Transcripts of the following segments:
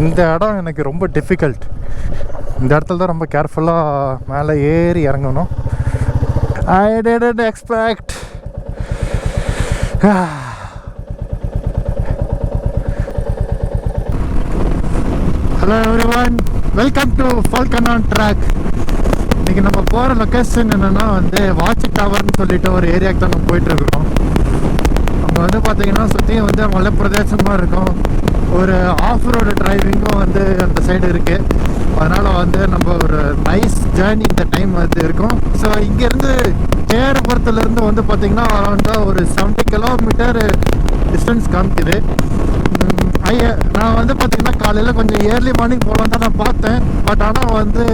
இந்த இடம் எனக்கு ரொம்ப டிஃபிகல்ட். இந்த இடத்துல தான் ரொம்ப கேர்ஃபுல்லாக மேலே ஏறி இறங்கணும். I didn't expect. Hello everyone, welcome to ஃபால்கனான் ட்ராக். இன்றைக்கி நம்ம போகிற லொக்கேஷன் என்னென்னா வந்து வாட்ச் டவர்னு சொல்லிட்டு ஒரு ஏரியாவுக்கு தான் நம்ம போயிட்டுருக்கோம். அங்கே வந்து பார்த்திங்கன்னா சுற்றியும் வந்து மலை பிரதேசமாக இருக்கும். ஒரு ஆஃப் ரோடு டிரைவிங்கும் வந்து அந்த சைடு இருக்குது. அதனால் வந்து நம்ம ஒரு நைஸ் ஜேர்னி இந்த டைம் வந்து இருக்கும். ஸோ இங்கேருந்து சேரபுரத்துலேருந்து வந்து பார்த்திங்கன்னா அரௌண்டாக ஒரு 70 கிலோமீட்டர் டிஸ்டன்ஸ் காமிக்குது. நான் வந்து பார்த்திங்கன்னா காலையில் கொஞ்சம் ஏர்லி மார்னிங் போகலாம் தான் நான் பார்த்தேன். பட் ஆனால் வந்து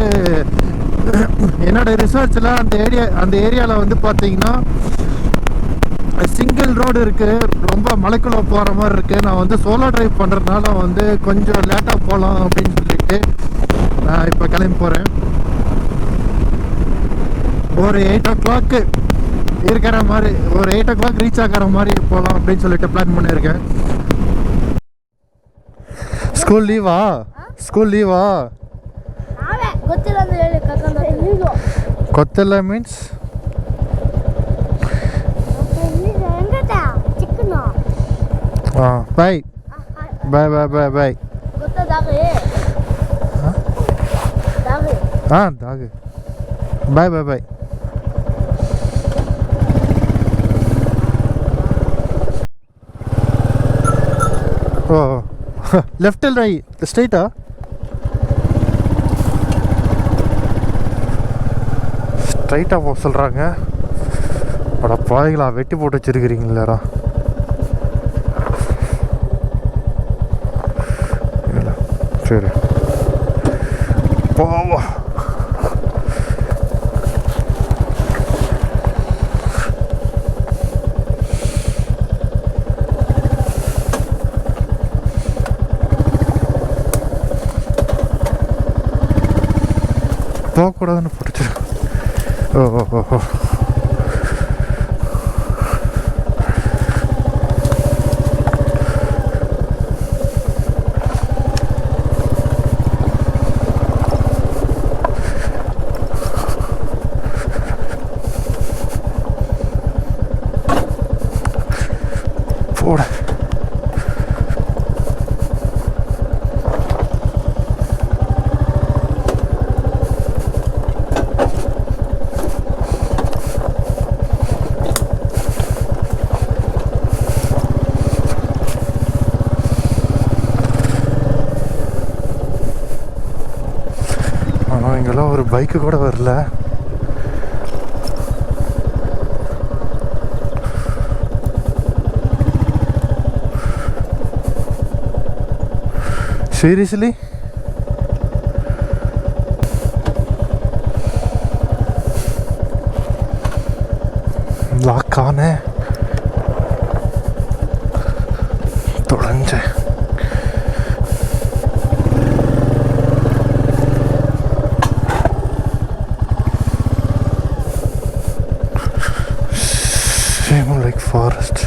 என்னோடய ரிசர்ச்சில் அந்த ஏரியாவில் வந்து பார்த்திங்கன்னா சிங்கிள் ரோடு இருக்குது, ரொம்ப மலைக்குள்ளே போகிற மாதிரி இருக்குது. நான் வந்து சோலோ ட்ரைவ் பண்ணுறதுனால வந்து கொஞ்சம் லேட்டாக போகலாம் அப்படின்னு சொல்லிட்டு நான் இப்போ கிளம்பி போகிறேன். ஒரு 8 o'clock இருக்கிற மாதிரி, ஒரு 8 o'clock ரீச் ஆகிற மாதிரி போகலாம் அப்படின்னு சொல்லிட்டு பிளான் பண்ணியிருக்கேன். ஸ்கூல் லீவா? ஸ்கூல் லீவா? கொத்தல மீன்ஸ் ಬಾಯ್ ಬಾಯ್ ಬಾಯ್ ಬಾಯ್ ಬಾಯ್. ಹಾಂ ದಾಗ್ ಬಾಯ್ ಬಾಯ್ ಬಾಯ್. ஓ லெஃப்ட் இல்லை ரைட் ஸ்ட்ரைட்டா? ஸ்ட்ரைட்டாக போக சொல்கிறாங்க. அட பாய்களா, வெட்டி போட்டு வச்சுருக்கிறீங்களா? சரி போவா. போகக்கூடாதுன்னு போட்டுச்சு. ஓ ஓ ஓ ஓ போட. ஆனால் இங்கெல்லாம் ஒரு பைக்கு கூட வரல. Seriously? Lock on है तुरंत है. Same like forest.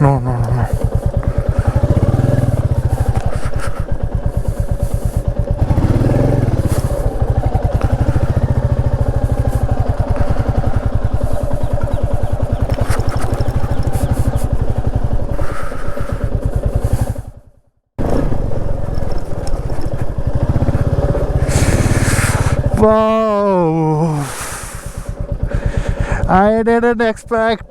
No, no, no, no. Wow! I didn't expect.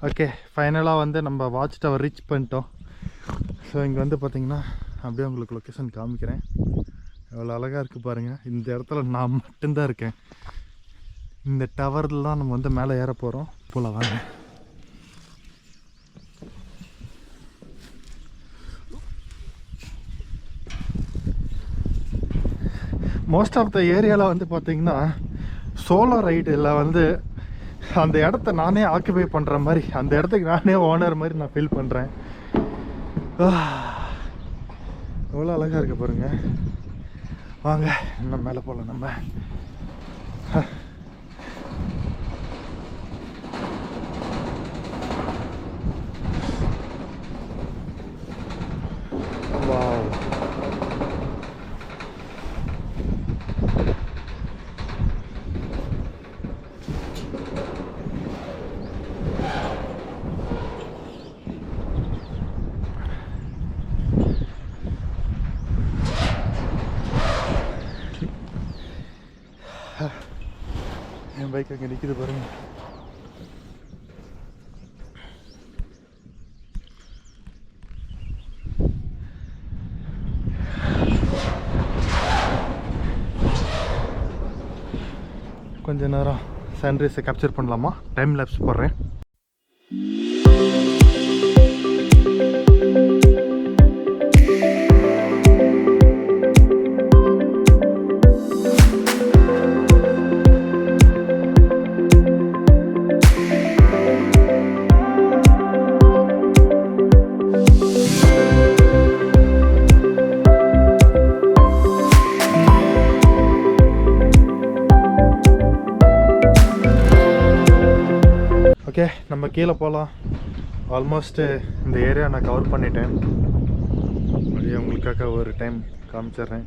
Okay, ஃபைனலாக வந்து நம்ம வாட்ச் டவர் ரீச் பண்ணிட்டோம். ஸோ இங்கே வந்து பார்த்திங்கன்னா அப்படியே உங்களுக்கு லொக்கேஷன் காமிக்கிறேன். எவ்வளோ அழகாக இருக்குது பாருங்கள். இந்த இடத்துல நான் மட்டும்தான் இருக்கேன். இந்த டவரில் தான் நம்ம வந்து மேலே ஏற போகிறோம். போல வாங்க. மோஸ்ட் ஆஃப் த ஏரியாவில் வந்து பார்த்திங்கன்னா சோலோ ரைடில் வந்து அந்த இடத்த நானே ஆக்குபை பண்ணுற மாதிரி, அந்த இடத்துக்கு நானே ஓனர் மாதிரி நான் ஃபீல் பண்ணுறேன். எவ்வளோ அழகாக இருக்க பாருங்க. வாங்க இன்னும் மேலே போகலாம் நம்ம. வாவ். என் பைக் அங்கே நிற்கிது பாருங்க. கொஞ்ச நேரம் சன்ரைஸை கேப்சர் பண்ணலாமா? டைம் லேப்ஸ் போடுறேன். ஓகே, நம்ம கீழே போகலாம். ஆல்மோஸ்ட்டு இந்த ஏரியா நான் கவர் பண்ணிட்டேன். அப்படியே உங்களுக்காக ஒரு டைம் காமிச்சிட்றேன்.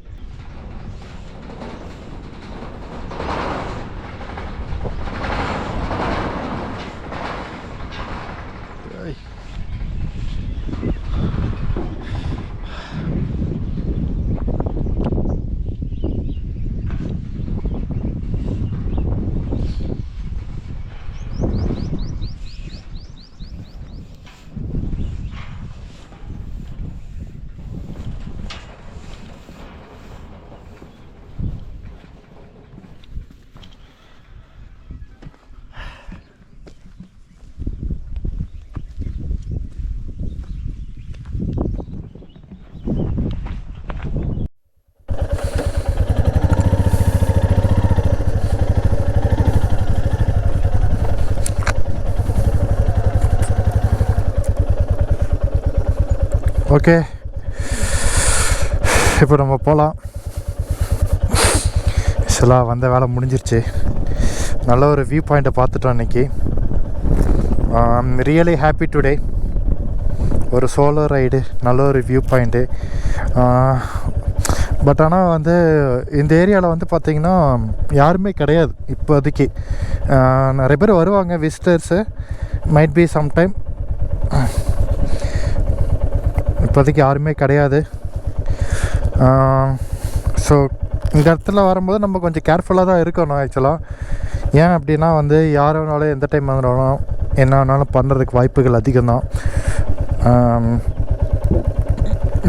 ஓகே, இப்போ நம்ம போகலாம். ஆக்சுவலாக வந்த வேலை முடிஞ்சிருச்சு. நல்ல ஒரு வியூ பாயிண்ட்டை பார்த்துட்டோம் இன்றைக்கி. I'm really happy today. ஒரு சோலோ ரைடு, நல்ல ஒரு வியூ பாயிண்ட்டு. பட் ஆனால் வந்து இந்த ஏரியாவில் வந்து பார்த்திங்கன்னா யாருமே கிடையாது இப்போதைக்கு. நிறைய பேர் வருவாங்க, விசிட்டர்ஸு, மைட் பி சம்டைம். இப்போதைக்கு யாருமே கிடையாது. ஸோ இந்த இடத்துல வரும்போது நம்ம கொஞ்சம் கேர்ஃபுல்லாக தான் இருக்கணும் ஆக்சுவலாக. ஏன் அப்படின்னா வந்து யார் வேணாலும் எந்த டைம் வந்தாலும் என்ன வேணாலும் பண்ணுறதுக்கு வாய்ப்புகள் அதிகம்தான்.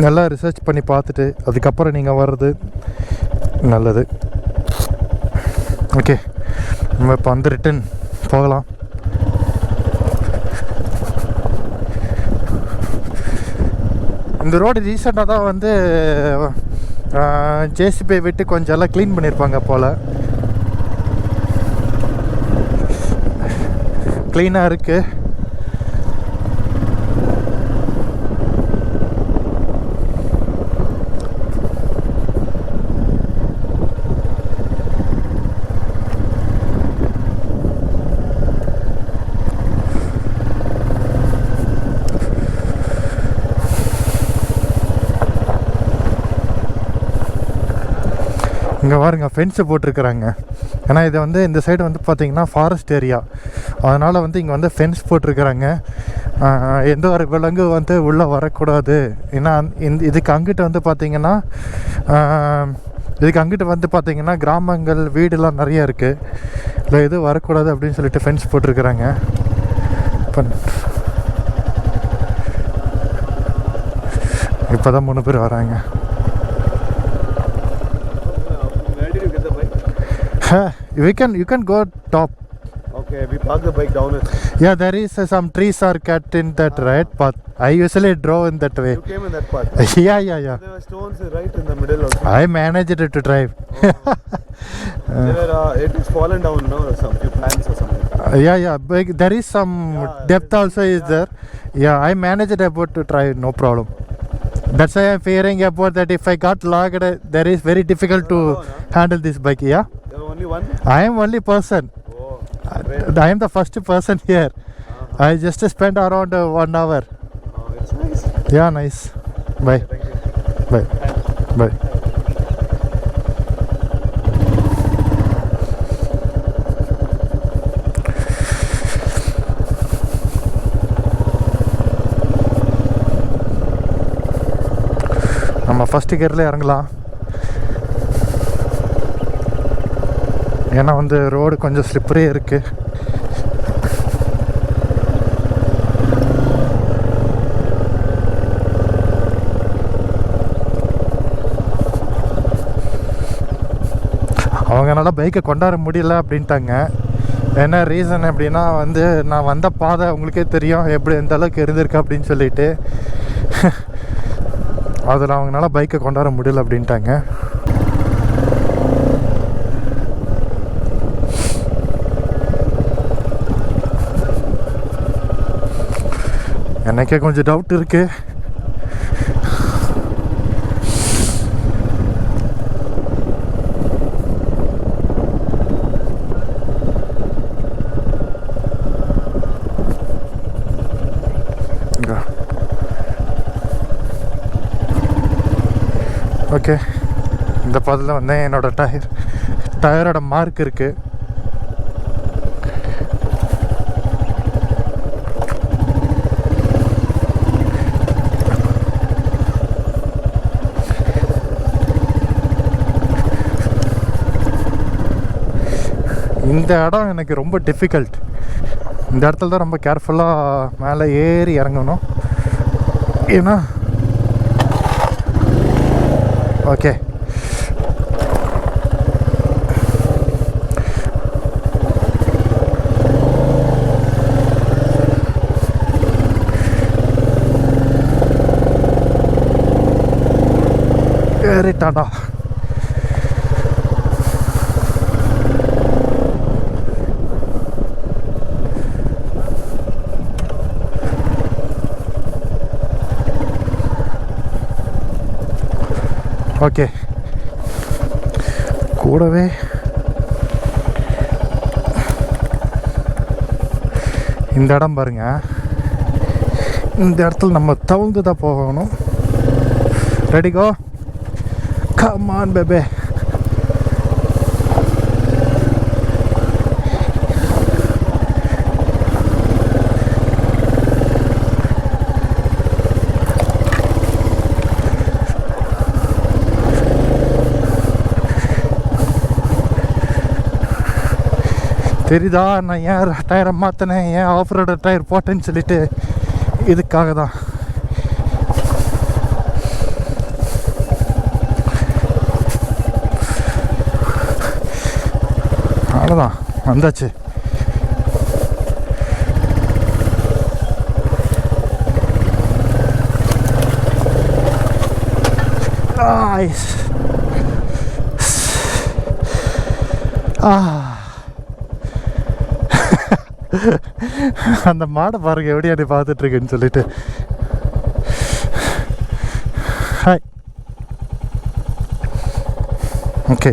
நல்லா ரிசர்ச் பண்ணி பார்த்துட்டு அதுக்கப்புறம் நீங்கள் வர்றது நல்லது. ஓகே, நம்ம இப்போ வந்து ரிட்டன் போகலாம். இந்த ரோடு ரீசெண்டாக தான் வந்து ஜேசிபி விட்டு கொஞ்சம் எல்லாம் க்ளீன் பண்ணியிருப்பாங்க போல். க்ளீனாக இருக்குது. இங்கே பாருங்க, ஃபென்ஸு போட்டிருக்குறாங்க. ஏன்னா இது வந்து இந்த சைடு வந்து பார்த்திங்கன்னா ஃபாரஸ்ட் ஏரியா, அதனால் வந்து இங்கே வந்து ஃபென்ஸ் போட்டிருக்குறாங்க. எந்த ஒரு விலங்கு வந்து உள்ளே வரக்கூடாது. ஏன்னா இதுக்கு அங்கிட்ட வந்து பார்த்திங்கன்னா கிராமங்கள், வீடுலாம் நிறைய இருக்குது. இல்லை எதுவும் வரக்கூடாது அப்படின்னு சொல்லிட்டு ஃபென்ஸ் போட்டிருக்குறாங்க. இப்போ தான் 3 பேர் வராங்க. You can go top. Okay, we parked the bike down. Yeah, there is some trees are cut in that right path. I usually drove in that way. You came in that path. Yeah. There were stones right in the middle also. I managed it to drive. It is fallen down, no? Some few plants or something. Yeah. But there is some depth also is there. Yeah, I managed about to drive, no problem. That's why I'm fearing about that if I got logged, there is very difficult to handle this bike. Yeah. You're only one? I am only person. Oh, I am the first person here. I just spent around 1 hour. Oh, it's nice. Yeah, nice. Bye. Thank you. Bye. நம்ம first கியரில் இறங்கலாம். ஏன்னா வந்து road கொஞ்சம் ஸ்லிப்பரே இருக்குது. அவங்களால பைக்கை கொண்டாட முடியல அப்படின்ட்டாங்க. என்ன ரீசன் அப்படின்னா வந்து நான் வந்த பாதை உங்களுக்கே தெரியும் எப்படி எந்த அளவுக்கு இருந்திருக்கு அப்படின்னு சொல்லிட்டு அதில் அவங்களால பைக்கை கொண்டாட முடியல அப்படின்ட்டாங்க. எனக்கே கொஞ்சம் டவுட் இருக்கு. ஓகே, இந்த பாதையில் வந்து என்னோடய டயரோட மார்க் இருக்குது. இந்த இடம் எனக்கு ரொம்ப டிஃபிகல்ட். இந்த இடத்துல தான் ரொம்ப கேர்ஃபுல்லாக மேலே ஏறி இறங்கணும். ஏன்னா ஓகே ஏறிட்டாடா. ஓகே, கூடவே இந்த இடம் பாருங்க. இந்த இடத்துல நம்ம தவுந்து தான் போகணும். Ready go, come on baby. தெரியுதா நான் ஏன் டயரை மாற்றினேன், ஏன் ஆஃப் ரோடு டயர் போட்டேன்னு சொல்லிட்டு? இதுக்காக தான். அவ்வளோதான், வந்தாச்சு. அந்த மாடை பாருங்க எப்படி அப்படி பார்த்துட்டு இருக்குன்னு சொல்லிட்டு. ஹாய். ஓகே.